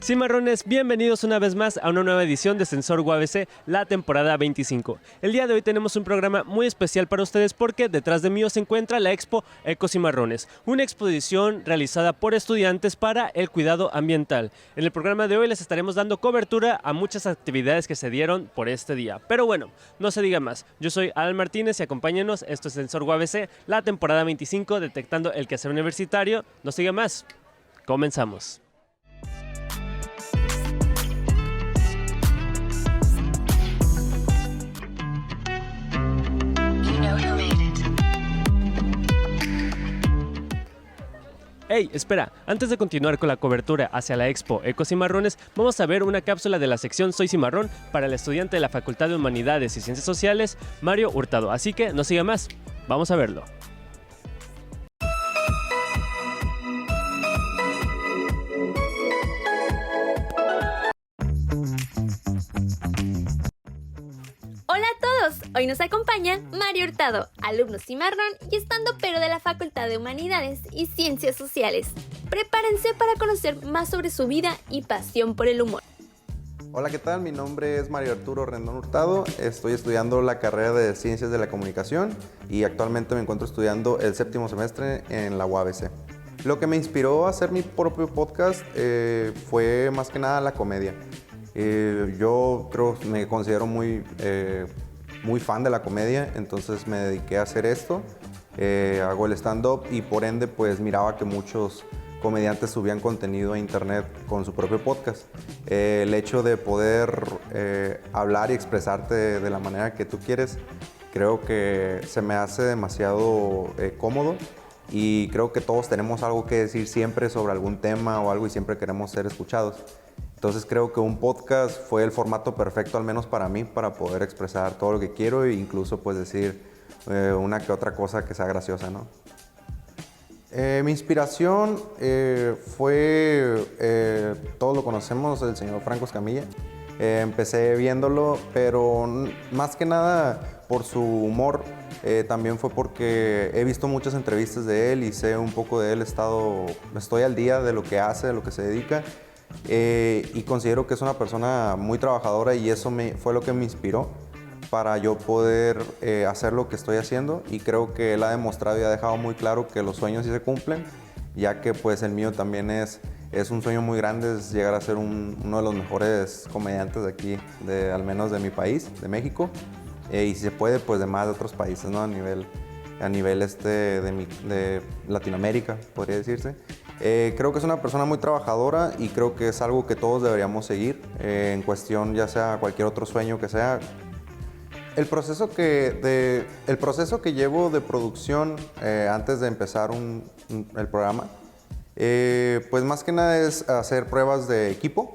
Cimarrones, bienvenidos una vez más a una nueva edición de Sensor UABC, la temporada 25. El día de hoy tenemos un programa muy especial para ustedes porque detrás de mí se encuentra la Expo Ecocimarrones, una exposición realizada por estudiantes para el cuidado ambiental. En el programa de hoy les estaremos dando cobertura a muchas actividades que se dieron por este día. Pero bueno, no se diga más. Yo soy Alan Martínez y acompáñenos, esto es Sensor UABC, la temporada 25, detectando el quehacer universitario. No se diga más. Comenzamos. Hey, espera, antes de continuar con la cobertura hacia la Expo Ecocimarrones, vamos a ver una cápsula de la sección Soy Cimarrón para el estudiante de la Facultad de Humanidades y Ciencias Sociales, Mario Hurtado. Así que no siga más, vamos a verlo. Hola a todos, hoy nos acompaña Mario Hurtado, alumno cimarrón y estandopero de la Facultad de Humanidades y Ciencias Sociales. Prepárense para conocer más sobre su vida y pasión por el humor. Hola, ¿qué tal? Mi nombre es Mario Arturo Rendón Hurtado, estoy estudiando la carrera de Ciencias de la Comunicación y actualmente me encuentro estudiando el 7º semestre en la UABC. Lo que me inspiró a hacer mi propio podcast fue más que nada la comedia. Yo creo, me considero muy fan de la comedia, entonces me dediqué a hacer esto. Hago el stand-up y por ende pues miraba que muchos comediantes subían contenido a internet con su propio podcast. El hecho de poder hablar y expresarte de la manera que tú quieres, creo que se me hace demasiado cómodo y creo que todos tenemos algo que decir siempre sobre algún tema o algo y siempre queremos ser escuchados. Entonces creo que un podcast fue el formato perfecto, al menos para mí, para poder expresar todo lo que quiero e incluso pues decir una que otra cosa que sea graciosa, ¿no? Mi inspiración fue, todos lo conocemos, el señor Franco Escamilla. Empecé viéndolo, pero más que nada por su humor, también fue porque he visto muchas entrevistas de él y sé un poco de él, estoy al día de lo que hace, de lo que se dedica. Y considero que es una persona muy trabajadora y eso fue lo que me inspiró para yo poder hacer lo que estoy haciendo, y creo que él ha demostrado y ha dejado muy claro que los sueños sí se cumplen, ya que pues el mío también es un sueño muy grande, es llegar a ser uno de los mejores comediantes de aquí, al menos de mi país, de México, y si se puede pues de más de otros países, ¿no? A nivel de Latinoamérica, podría decirse. Creo que es una persona muy trabajadora y creo que es algo que todos deberíamos seguir en cuestión, ya sea cualquier otro sueño que sea. El proceso que llevo de producción antes de empezar el programa, pues más que nada es hacer pruebas de equipo.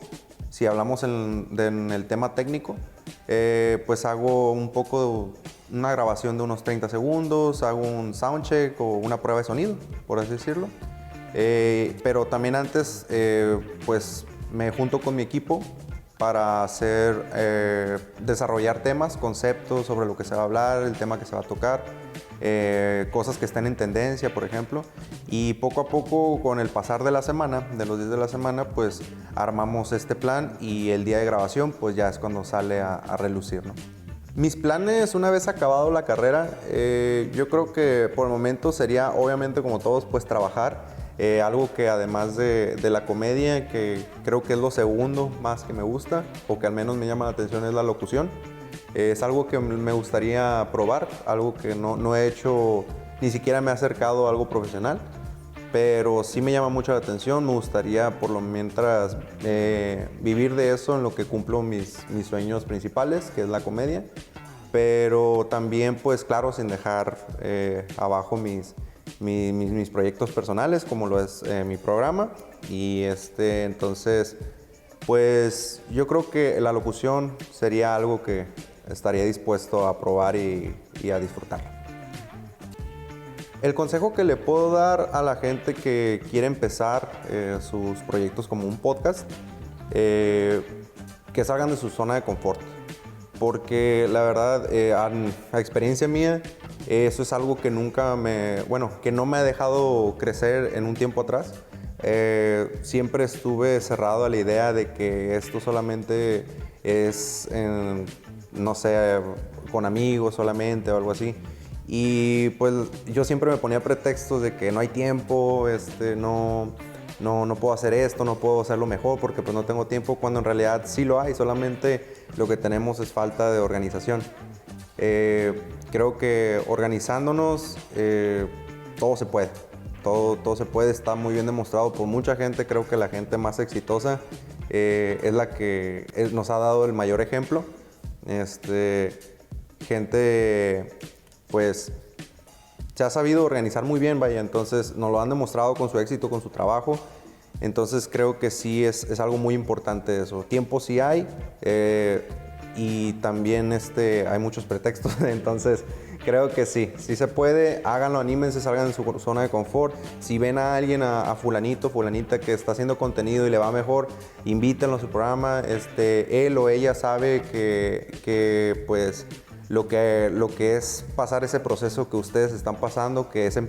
Si hablamos en el tema técnico, pues hago un poco una grabación de unos 30 segundos, hago un soundcheck o una prueba de sonido, por así decirlo. Pero también antes pues me junto con mi equipo para desarrollar temas, conceptos sobre lo que se va a hablar, el tema que se va a tocar, cosas que estén en tendencia, por ejemplo, y poco a poco, con el pasar de la semana, de los días de la semana, pues armamos este plan y el día de grabación pues ya es cuando sale a relucir, ¿no? Mis planes, una vez acabado la carrera, yo creo que por el momento sería, obviamente como todos, pues trabajar. Algo que además de la comedia, que creo que es lo segundo más que me gusta, o que al menos me llama la atención, es la locución. Es algo que me gustaría probar, algo que no he hecho, ni siquiera me he acercado a algo profesional, pero sí me llama mucho la atención. Me gustaría por lo mientras vivir de eso en lo que cumplo mis sueños principales, que es la comedia, pero también pues claro, sin dejar abajo mis proyectos personales, como lo es mi programa. Y entonces Pues yo creo que la locución sería algo que estaría dispuesto a probar y a disfrutar. El consejo que le puedo dar a la gente que quiere empezar sus proyectos como un podcast, que salgan de su zona de confort. Porque la verdad, a experiencia mía, eso es algo que que no me ha dejado crecer en un tiempo atrás. Siempre estuve cerrado a la idea de que esto solamente es, no sé, con amigos solamente o algo así. Y pues yo siempre me ponía pretextos de que no hay tiempo, no puedo hacer esto, no puedo hacerlo mejor porque pues no tengo tiempo, cuando en realidad sí lo hay, solamente lo que tenemos es falta de organización. Creo que organizándonos todo se puede. Todo se puede, está muy bien demostrado por mucha gente. Creo que la gente más exitosa es la que nos ha dado el mayor ejemplo. Gente, pues, se ha sabido organizar muy bien, vaya. Entonces, nos lo han demostrado con su éxito, con su trabajo. Entonces, creo que sí es algo muy importante eso. Tiempo sí hay y también hay muchos pretextos. Entonces, creo que sí se puede, háganlo, anímense, salgan de su zona de confort. Si ven a alguien, a fulanito, fulanita que está haciendo contenido y le va mejor, invítenlo a su programa. Él o ella sabe que pues lo que es pasar ese proceso que ustedes están pasando, que es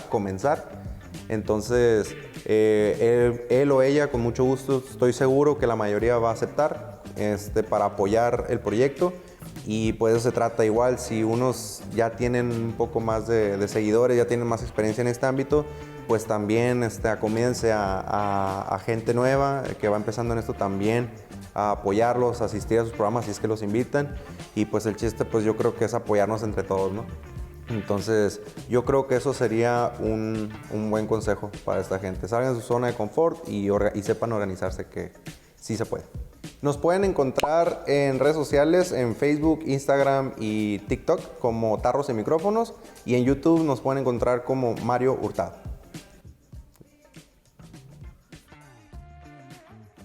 comenzar. Entonces, él o ella, con mucho gusto, estoy seguro que la mayoría va a aceptar para apoyar el proyecto. Y pues eso se trata igual, si unos ya tienen un poco más de seguidores, ya tienen más experiencia en este ámbito, pues también comience a gente nueva que va empezando en esto también, a apoyarlos, a asistir a sus programas si es que los invitan. Y pues el chiste, pues yo creo que es apoyarnos entre todos, ¿no? Entonces, yo creo que eso sería un buen consejo para esta gente. Salgan de su zona de confort y sepan organizarse, que sí se puede. Nos pueden encontrar en redes sociales, en Facebook, Instagram y TikTok como Tarros y Micrófonos, y en YouTube nos pueden encontrar como Mario Hurtado.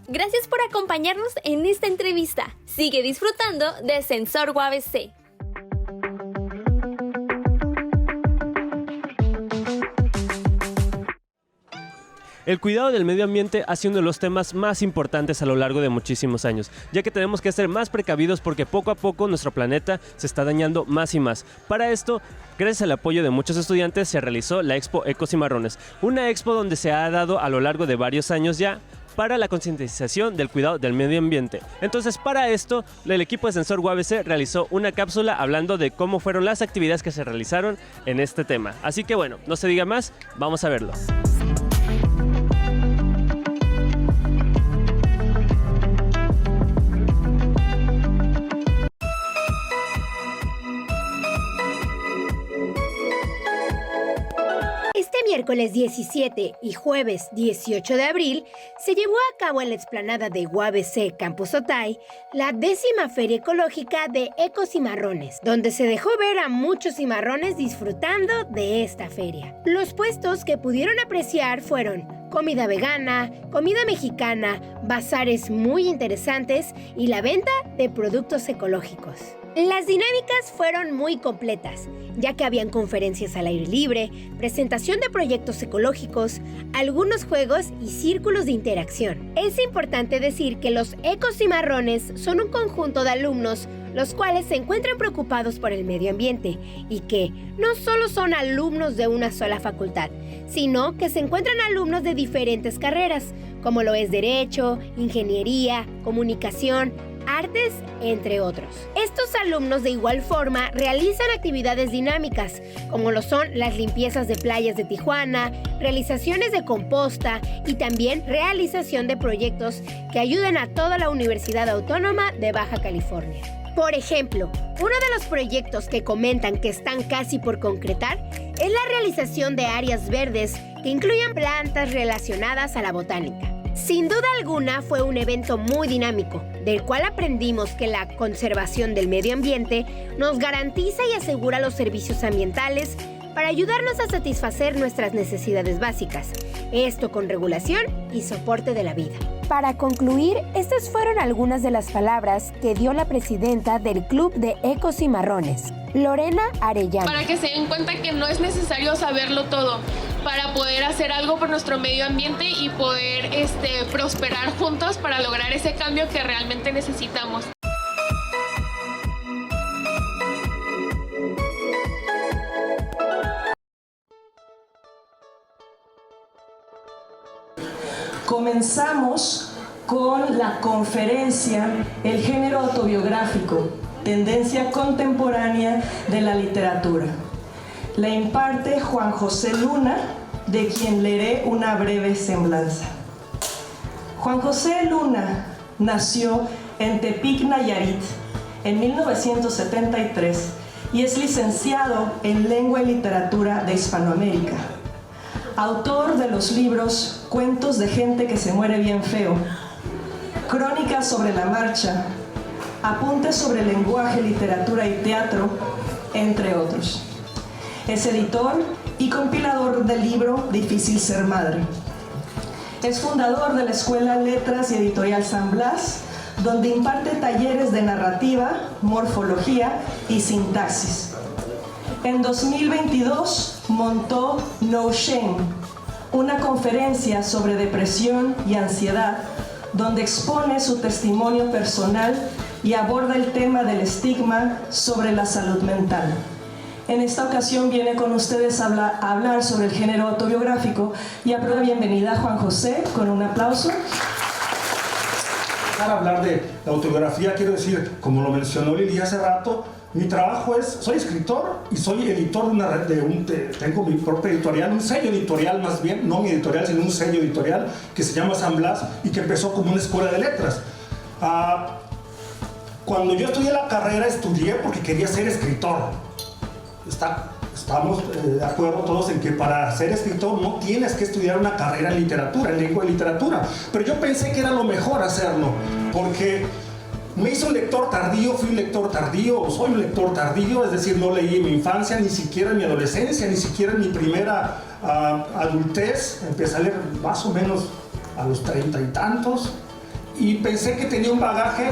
Gracias por acompañarnos en esta entrevista. Sigue disfrutando de Sensor UABC. El cuidado del medio ambiente ha sido uno de los temas más importantes a lo largo de muchísimos años, ya que tenemos que ser más precavidos porque poco a poco nuestro planeta se está dañando más y más. Para esto, gracias al apoyo de muchos estudiantes, se realizó la Expo Ecocimarrones, una expo donde se ha dado a lo largo de varios años ya para la concientización del cuidado del medio ambiente. Entonces, para esto, el equipo de Sensor UABC realizó una cápsula hablando de cómo fueron las actividades que se realizaron en este tema. Así que bueno, no se diga más, vamos a verlo. Miércoles 17 y jueves 18 de abril se llevó a cabo en la explanada de UABC Campus Otay la 10ª Feria Ecológica de Ecocimarrones, donde se dejó ver a muchos cimarrones disfrutando de esta feria. Los puestos que pudieron apreciar fueron comida vegana, comida mexicana, bazares muy interesantes y la venta de productos ecológicos. Las dinámicas fueron muy completas, ya que habían conferencias al aire libre, presentación de proyectos ecológicos, algunos juegos y círculos de interacción. Es importante decir que los Ecocimarrones son un conjunto de alumnos los cuales se encuentran preocupados por el medio ambiente y que no solo son alumnos de una sola facultad, sino que se encuentran alumnos de diferentes carreras, como lo es Derecho, Ingeniería, Comunicación, Artes, entre otros. Estos alumnos de igual forma realizan actividades dinámicas, como lo son las limpiezas de playas de Tijuana, realizaciones de composta y también realización de proyectos que ayudan a toda la Universidad Autónoma de Baja California. Por ejemplo, uno de los proyectos que comentan que están casi por concretar es la realización de áreas verdes que incluyan plantas relacionadas a la botánica. Sin duda alguna fue un evento muy dinámico, del cual aprendimos que la conservación del medio ambiente nos garantiza y asegura los servicios ambientales para ayudarnos a satisfacer nuestras necesidades básicas, esto con regulación y soporte de la vida. Para concluir, estas fueron algunas de las palabras que dio la presidenta del Club de Ecocimarrones, Lorena Arellano. Para que se den cuenta que no es necesario saberlo todo para poder hacer algo por nuestro medio ambiente y poder prosperar juntos para lograr ese cambio que realmente necesitamos. Comenzamos con la conferencia El género autobiográfico, tendencia contemporánea de la literatura. La imparte Juan José Luna, de quien leeré una breve semblanza. Juan José Luna nació en Tepic, Nayarit, en 1973 y es licenciado en Lengua y Literatura de Hispanoamérica. Autor de los libros Cuentos de gente que se muere bien feo, Crónicas sobre la marcha, Apuntes sobre lenguaje, literatura y teatro, entre otros. Es editor y compilador del libro Difícil ser madre. Es fundador de la Escuela Letras y Editorial San Blas, donde imparte talleres de narrativa, morfología y sintaxis. En 2022 montó No Shame, una conferencia sobre depresión y ansiedad, donde expone su testimonio personal y aborda el tema del estigma sobre la salud mental. En esta ocasión viene con ustedes a hablar sobre el género autobiográfico y a la bienvenida a Juan José con un aplauso. Para hablar de la autobiografía, quiero decir, como lo mencionó Lili hace rato, mi trabajo es, soy escritor y soy editor tengo mi propia editorial, un sello editorial más bien, no mi editorial, sino un sello editorial que se llama San Blas y que empezó como una escuela de letras. Cuando yo estudié la carrera, estudié porque quería ser escritor. Estamos de acuerdo todos en que para ser escritor no tienes que estudiar una carrera en literatura, en lengua y literatura. Pero yo pensé que era lo mejor hacerlo, porque me hice un lector tardío, fui un lector tardío, o soy un lector tardío, es decir, no leí en mi infancia, ni siquiera en mi adolescencia, ni siquiera en mi primera adultez. Empecé a leer más o menos a los 30 y tantos. Y pensé que tenía un bagaje,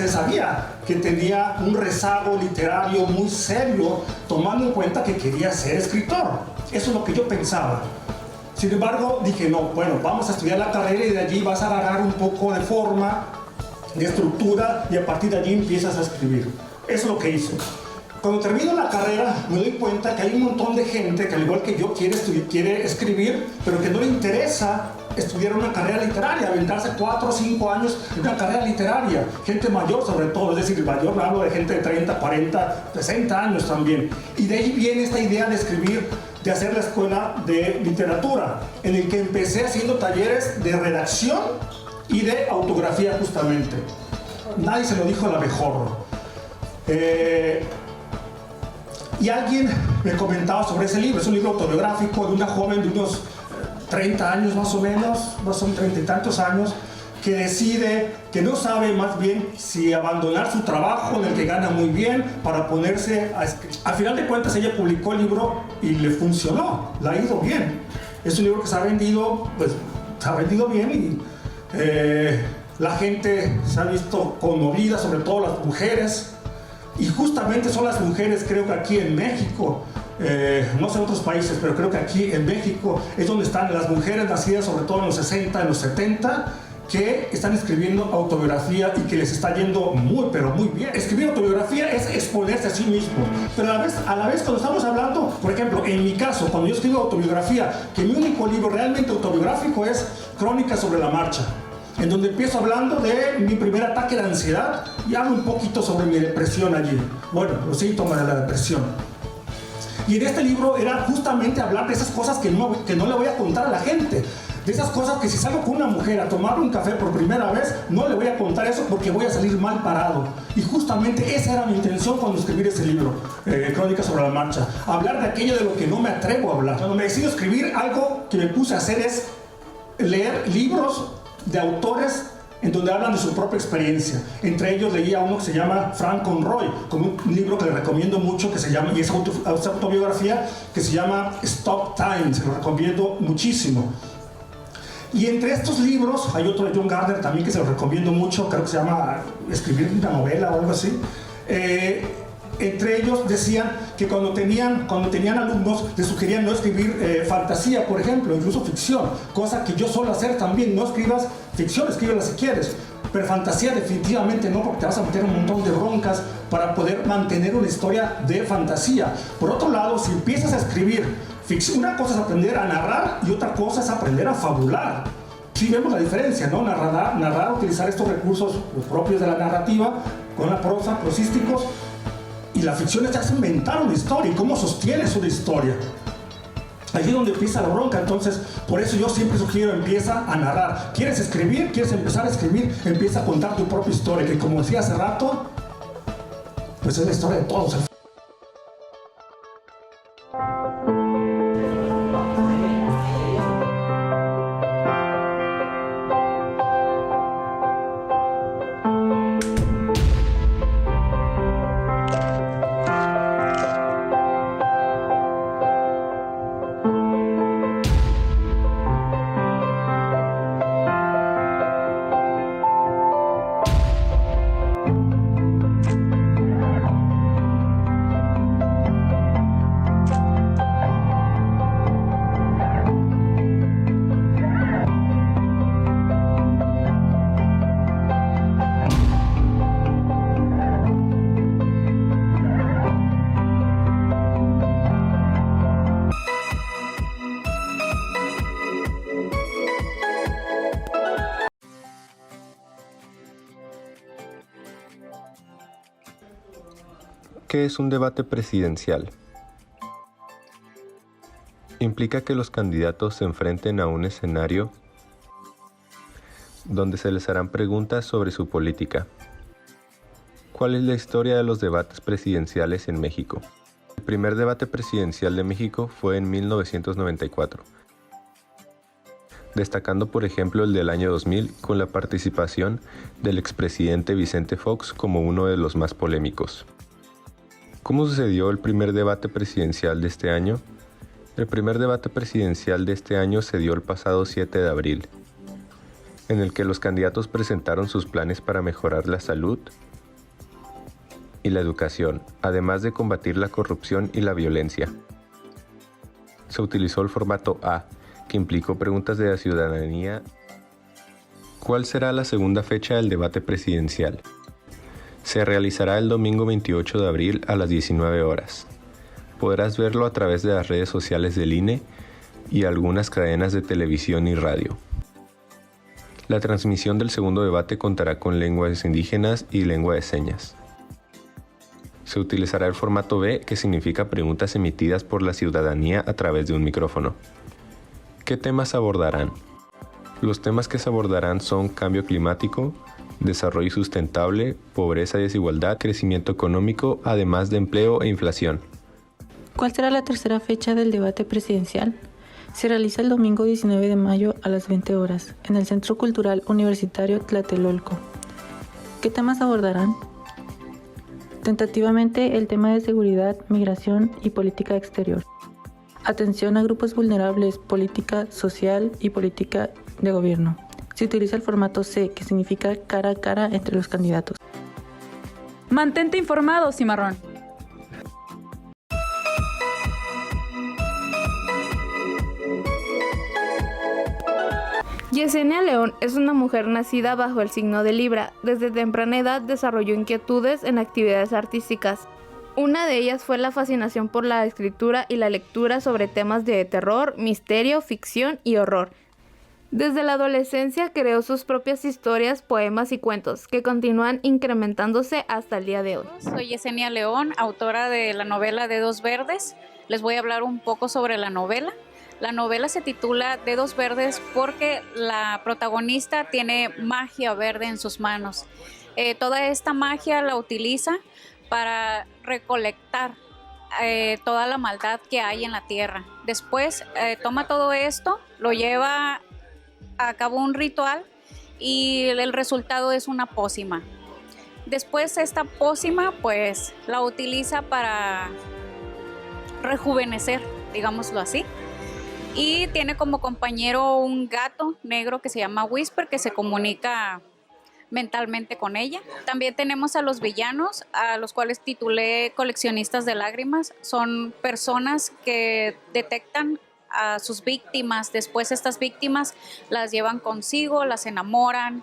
sabía que tenía un rezago literario muy serio, tomando en cuenta que quería ser escritor. Eso es lo que yo pensaba. Sin embargo, dije, no, bueno, vamos a estudiar la carrera y de allí vas a agarrar un poco de forma, de estructura, y a partir de allí empiezas a escribir. Eso es lo que hice. Cuando termino la carrera, me doy cuenta que hay un montón de gente que, al igual que yo, quiere escribir, pero que no le interesa estudiar una carrera literaria, aventarse 4 o 5 años en una carrera literaria. Gente mayor, sobre todo, es decir, mayor, hablo de gente de 30, 40, 60 años también. Y de ahí viene esta idea de escribir, de hacer la escuela de literatura, en el que empecé haciendo talleres de redacción y de autografía, justamente. Nadie se lo dijo a la mejor. Y alguien me comentaba sobre ese libro. Es un libro autobiográfico de una joven de unos 30 años más o menos, no son 30 y tantos años, que decide, que no sabe más bien si abandonar su trabajo en el que gana muy bien para ponerse a escribir. Al final de cuentas ella publicó el libro y le funcionó, le ha ido bien. Es un libro que se ha vendido, pues se ha vendido bien y la gente se ha visto conmovida, sobre todo las mujeres. Y justamente son las mujeres, creo que aquí en México, no sé en otros países, pero creo que aquí en México es donde están las mujeres nacidas sobre todo en los 60, en los 70, que están escribiendo autobiografía y que les está yendo muy, pero muy bien. Escribir autobiografía es exponerse a sí mismo, pero a la vez cuando estamos hablando, por ejemplo, en mi caso, cuando yo escribo autobiografía, que mi único libro realmente autobiográfico es Crónicas sobre la marcha, en donde empiezo hablando de mi primer ataque de ansiedad y hablo un poquito sobre mi depresión allí. Bueno, los síntomas de la depresión. Y en este libro era justamente hablar de esas cosas que no le voy a contar a la gente. De esas cosas que si salgo con una mujer a tomar un café por primera vez, no le voy a contar eso porque voy a salir mal parado. Y justamente esa era mi intención cuando escribí ese libro, Crónicas sobre la marcha. Hablar de aquello de lo que no me atrevo a hablar. Cuando me decido escribir, algo que me puse a hacer es leer libros de autores en donde hablan de su propia experiencia. Entre ellos leía uno que se llama Frank Conroy, con un libro que le recomiendo mucho, que se llama, y es autobiografía, que se llama Stop Time, se lo recomiendo muchísimo. Y entre estos libros, hay otro de John Gardner también que se lo recomiendo mucho, creo que se llama Escribir una novela o algo así. Entre ellos decían que cuando tenían alumnos les sugerían no escribir fantasía, por ejemplo, incluso ficción, cosa que yo suelo hacer también. No escribas ficción, escríbela si quieres, pero fantasía definitivamente no, porque te vas a meter un montón de broncas para poder mantener una historia de fantasía. Por otro lado, si empiezas a escribir ficción, una cosa es aprender a narrar y otra cosa es aprender a fabular. Sí vemos la diferencia, ¿no? Narrar, utilizar estos recursos propios de la narrativa con la prosa, prosísticos. Y la ficción es ya inventar una historia y cómo sostienes una historia. Allí es donde empieza la bronca. Entonces, por eso yo siempre sugiero, empieza a narrar. ¿Quieres escribir? ¿Quieres empezar a escribir? Empieza a contar tu propia historia, que como decía hace rato, pues es la historia de todos. ¿Qué es un debate presidencial? Implica que los candidatos se enfrenten a un escenario donde se les harán preguntas sobre su política. ¿Cuál es la historia de los debates presidenciales en México? El primer debate presidencial de México fue en 1994, destacando por ejemplo el del año 2000 con la participación del expresidente Vicente Fox como uno de los más polémicos. ¿Cómo sucedió el primer debate presidencial de este año? El primer debate presidencial de este año se dio el pasado 7 de abril, en el que los candidatos presentaron sus planes para mejorar la salud y la educación, además de combatir la corrupción y la violencia. Se utilizó el formato A, que implicó preguntas de la ciudadanía. ¿Cuál será la segunda fecha del debate presidencial? Se realizará el domingo 28 de abril a las 19 horas. Podrás verlo a través de las redes sociales del INE y algunas cadenas de televisión y radio. La transmisión del segundo debate contará con lenguas indígenas y lengua de señas. Se utilizará el formato B, que significa preguntas emitidas por la ciudadanía a través de un micrófono. ¿Qué temas abordarán? Los temas que se abordarán son cambio climático, desarrollo sustentable, pobreza y desigualdad, crecimiento económico, además de empleo e inflación. ¿Cuál será la tercera fecha del debate presidencial? Se realiza el domingo 19 de mayo a las 20 horas en el Centro Cultural Universitario Tlatelolco. ¿Qué temas abordarán? Tentativamente el tema de seguridad, migración y política exterior. Atención a grupos vulnerables, política social y política de gobierno. Se utiliza el formato C, que significa cara a cara entre los candidatos. Mantente informado, Cimarrón. Yesenia León es una mujer nacida bajo el signo de Libra. Desde temprana edad desarrolló inquietudes en actividades artísticas. Una de ellas fue la fascinación por la escritura y la lectura sobre temas de terror, misterio, ficción y horror. Desde la adolescencia creó sus propias historias, poemas y cuentos, que continúan incrementándose hasta el día de hoy. Soy Yesenia León, autora de la novela Dedos Verdes. Les voy a hablar un poco sobre la novela. La novela se titula Dedos Verdes porque la protagonista tiene magia verde en sus manos. Toda esta magia la utiliza para recolectar toda la maldad que hay en la tierra. Después toma todo esto, lo lleva a cabo un ritual y el resultado es una pócima. Después esta pócima pues la utiliza para rejuvenecer, digámoslo así. y tiene como compañero un gato negro que se llama Whisper, que se comunica mentalmente con ella. También tenemos a los villanos, a los cuales titulé coleccionistas de lágrimas. Son personas que detectan a sus víctimas, después estas víctimas las llevan consigo, las enamoran,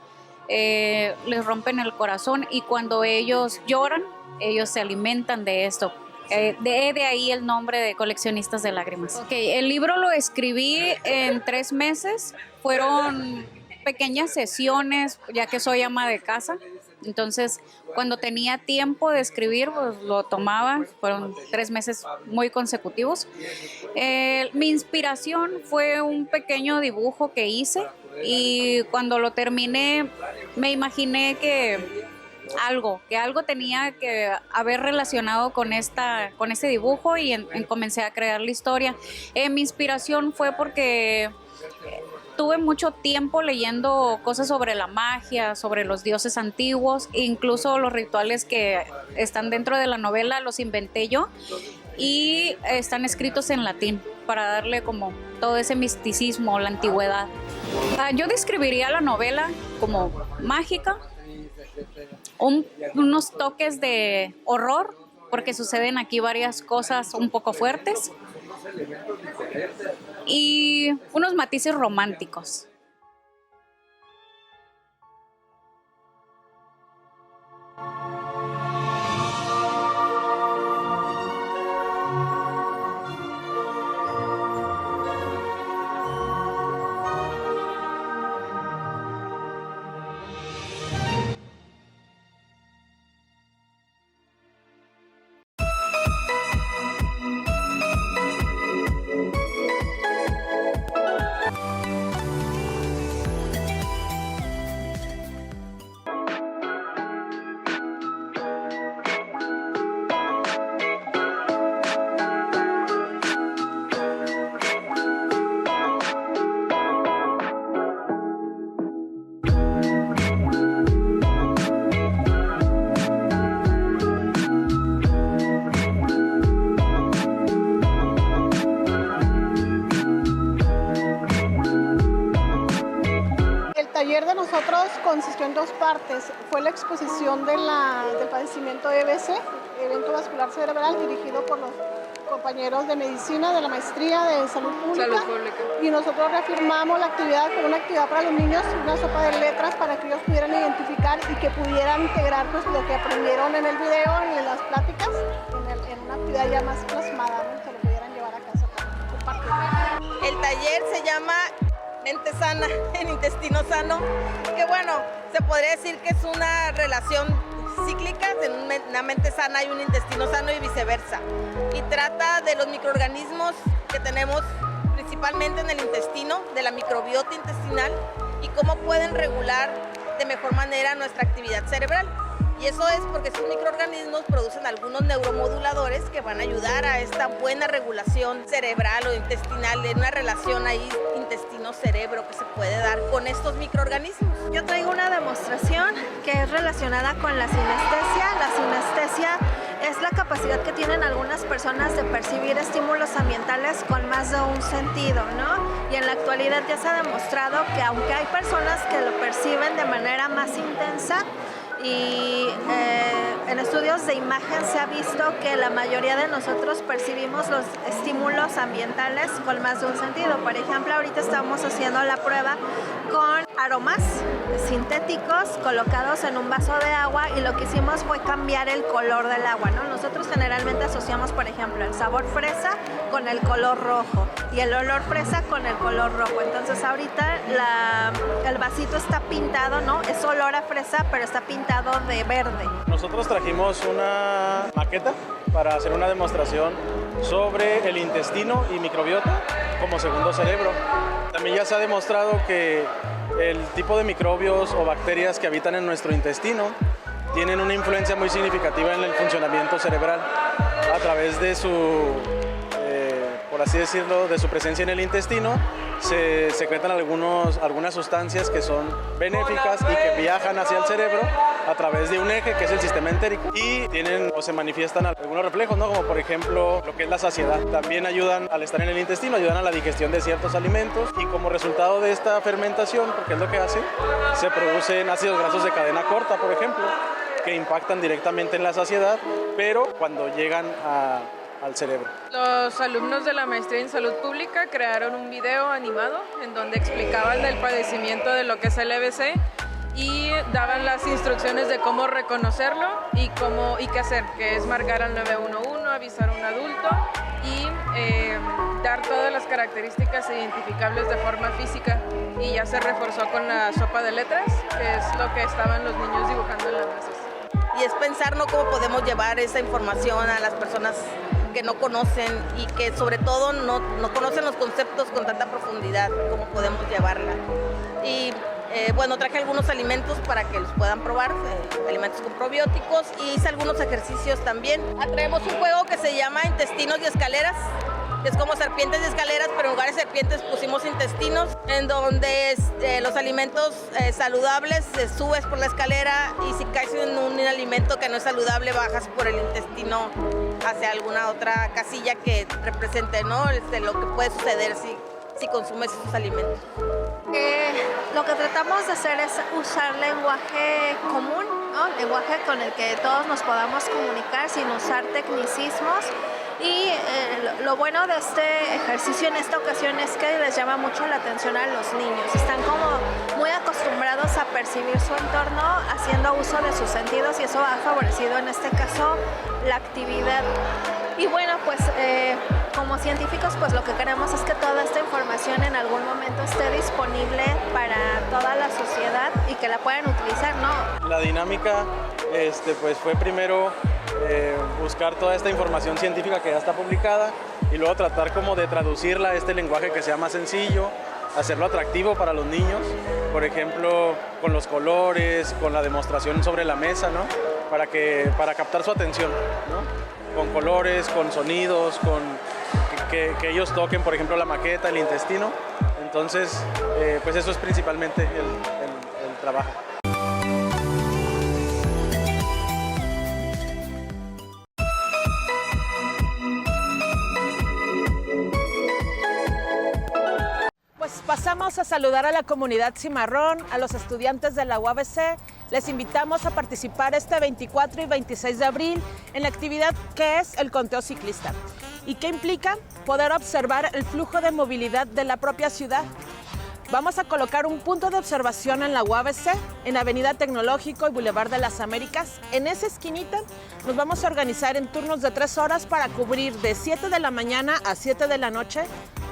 les rompen el corazón, y cuando ellos lloran, ellos se alimentan de esto. De ahí el nombre de coleccionistas de lágrimas. El libro lo escribí en 3 meses, fueron pequeñas sesiones, ya que soy ama de casa. Entonces, cuando tenía tiempo de escribir, pues lo tomaba. Fueron 3 meses muy consecutivos. Mi inspiración fue un pequeño dibujo que hice, y cuando lo terminé me imaginé que algo tenía que haber relacionado con este dibujo, y comencé a crear la historia. Mi inspiración fue porque tuve mucho tiempo leyendo cosas sobre la magia, sobre los dioses antiguos, incluso los rituales que están dentro de la novela los inventé yo, y están escritos en latín para darle como todo ese misticismo, la antigüedad. Yo describiría la novela como mágica, unos toques de horror, porque suceden aquí varias cosas un poco fuertes, y unos matices románticos. De nosotros consistió en 2 partes. Fue la exposición del padecimiento EBC, evento vascular cerebral, dirigido por los compañeros de medicina de la maestría de salud pública. Y nosotros reafirmamos la actividad con una actividad para los niños, una sopa de letras para que ellos pudieran identificar y que pudieran integrar pues, lo que aprendieron en el video y en las pláticas en una actividad ya más plasmada, ¿no? Que lo pudieran llevar a casa para compartir. El taller se llama Mente Sana en Intestino Sano, que bueno, se podría decir que es una relación cíclica, en una mente sana hay un intestino sano y viceversa, y trata de los microorganismos que tenemos principalmente en el intestino, de la microbiota intestinal, y cómo pueden regular de mejor manera nuestra actividad cerebral. Y eso es porque estos microorganismos producen algunos neuromoduladores que van a ayudar a esta buena regulación cerebral o intestinal, en una relación ahí intestino-cerebro que se puede dar con estos microorganismos. Yo traigo una demostración que es relacionada con la sinestesia. La sinestesia es la capacidad que tienen algunas personas de percibir estímulos ambientales con más de un sentido, ¿no? Y en la actualidad ya se ha demostrado que aunque hay personas que lo perciben de manera más intensa, y en estudios de imagen se ha visto que la mayoría de nosotros percibimos los estímulos ambientales con más de un sentido. Por ejemplo, ahorita estamos haciendo la prueba con aromas sintéticos colocados en un vaso de agua, y lo que hicimos fue cambiar el color del agua, ¿no? Nosotros generalmente asociamos, por ejemplo, el sabor fresa con el color rojo y el olor fresa con el color rojo. Entonces ahorita el vasito está pintado, ¿no? Es olor a fresa, pero está pintado de verde. Nosotros trajimos una maqueta para hacer una demostración sobre el intestino y microbiota como segundo cerebro. También ya se ha demostrado que el tipo de microbios o bacterias que habitan en nuestro intestino tienen una influencia muy significativa en el funcionamiento cerebral a través de su por así decirlo, de su presencia en el intestino, se secretan algunas sustancias que son benéficas y que viajan hacia el cerebro a través de un eje que es el sistema entérico y tienen o se manifiestan algunos reflejos, ¿no? Como por ejemplo lo que es la saciedad. También ayudan al estar en el intestino, ayudan a la digestión de ciertos alimentos y como resultado de esta fermentación, porque es lo que hace, se producen ácidos grasos de cadena corta, por ejemplo, que impactan directamente en la saciedad, pero cuando llegan al cerebro. Los alumnos de la maestría en salud pública crearon un video animado en donde explicaban del padecimiento de lo que es el EBC y daban las instrucciones de cómo reconocerlo y qué hacer, que es marcar al 911, avisar a un adulto y dar todas las características identificables de forma física. Y ya se reforzó con la sopa de letras, que es lo que estaban los niños dibujando en las mesas. Y es pensar, ¿no?, cómo podemos llevar esa información a las personas que no conocen y que sobre todo no conocen los conceptos con tanta profundidad, cómo podemos llevarla. Y bueno, traje algunos alimentos para que los puedan probar, alimentos con probióticos, y hice algunos ejercicios también. Traemos un juego que se llama Intestinos y Escaleras, que es como serpientes y escaleras, pero en lugar de serpientes pusimos intestinos, en donde los alimentos saludables subes por la escalera y si caes en un alimento que no es saludable bajas por el intestino hacia alguna otra casilla que represente, ¿no?, lo que puede suceder si consumes esos alimentos. Lo que tratamos de hacer es usar lenguaje común, ¿no?, lenguaje con el que todos nos podamos comunicar sin usar tecnicismos. Y lo bueno de este ejercicio en esta ocasión es que les llama mucho la atención a los niños. Están como muy acostumbrados a percibir su entorno haciendo uso de sus sentidos y eso ha favorecido en este caso la actividad. Y bueno, pues como científicos pues lo que queremos es que toda esta información en algún momento esté disponible para toda la sociedad y que la puedan utilizar, ¿no? La dinámica pues fue primero buscar toda esta información científica que ya está publicada y luego tratar como de traducirla a este lenguaje que sea más sencillo, hacerlo atractivo para los niños, por ejemplo, con los colores, con la demostración sobre la mesa, ¿no?, para captar su atención, ¿no?, con colores, con sonidos, con que ellos toquen, por ejemplo, la maqueta, el intestino. Entonces, pues eso es principalmente el trabajo. Pasamos a saludar a la comunidad cimarrón, a los estudiantes de la UABC. Les invitamos a participar este 24 y 26 de abril en la actividad que es el conteo ciclista. ¿Y qué implica? Poder observar el flujo de movilidad de la propia ciudad. Vamos a colocar un punto de observación en la UABC, en Avenida Tecnológico y Boulevard de las Américas. En esa esquinita nos vamos a organizar en turnos de 3 horas para cubrir de 7 de la mañana a 7 de la noche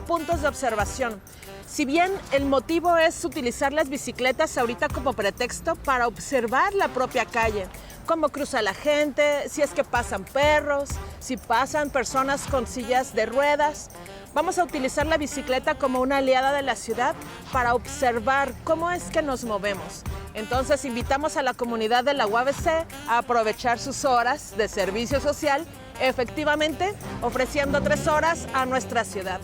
puntos de observación. Si bien el motivo es utilizar las bicicletas ahorita como pretexto para observar la propia calle, cómo cruza la gente, si es que pasan perros, si pasan personas con sillas de ruedas. Vamos a utilizar la bicicleta como una aliada de la ciudad para observar cómo es que nos movemos. Entonces invitamos a la comunidad de la UABC a aprovechar sus horas de servicio social, efectivamente ofreciendo 3 horas a nuestra ciudad.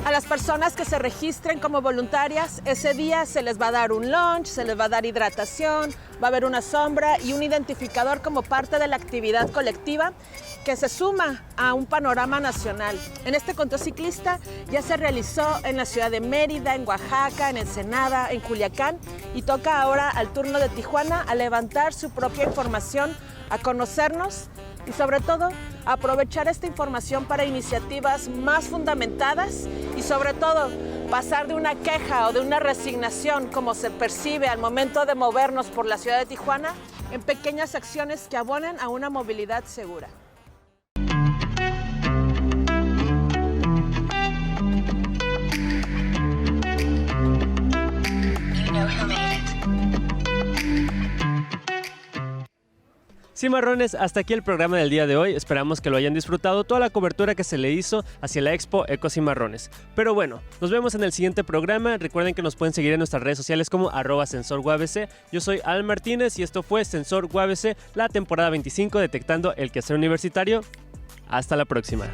A las personas que se registren como voluntarias, ese día se les va a dar un lunch, se les va a dar hidratación, va a haber una sombra y un identificador como parte de la actividad colectiva que se suma a un panorama nacional. En este conteo ciclista ya se realizó en la ciudad de Mérida, en Oaxaca, en Ensenada, en Culiacán y toca ahora al turno de Tijuana a levantar su propia información, a conocernos y sobre todo aprovechar esta información para iniciativas más fundamentadas y sobre todo pasar de una queja o de una resignación como se percibe al momento de movernos por la ciudad de Tijuana en pequeñas acciones que abonen a una movilidad segura. Cimarrones, hasta aquí el programa del día de hoy. Esperamos que lo hayan disfrutado, toda la cobertura que se le hizo hacia la Expo Ecocimarrones. Pero bueno, nos vemos en el siguiente programa. Recuerden que nos pueden seguir en nuestras redes sociales como @CensorUABC. Yo soy Al Martínez y esto fue Censor UABC, la temporada 25, detectando el quehacer universitario. Hasta la próxima.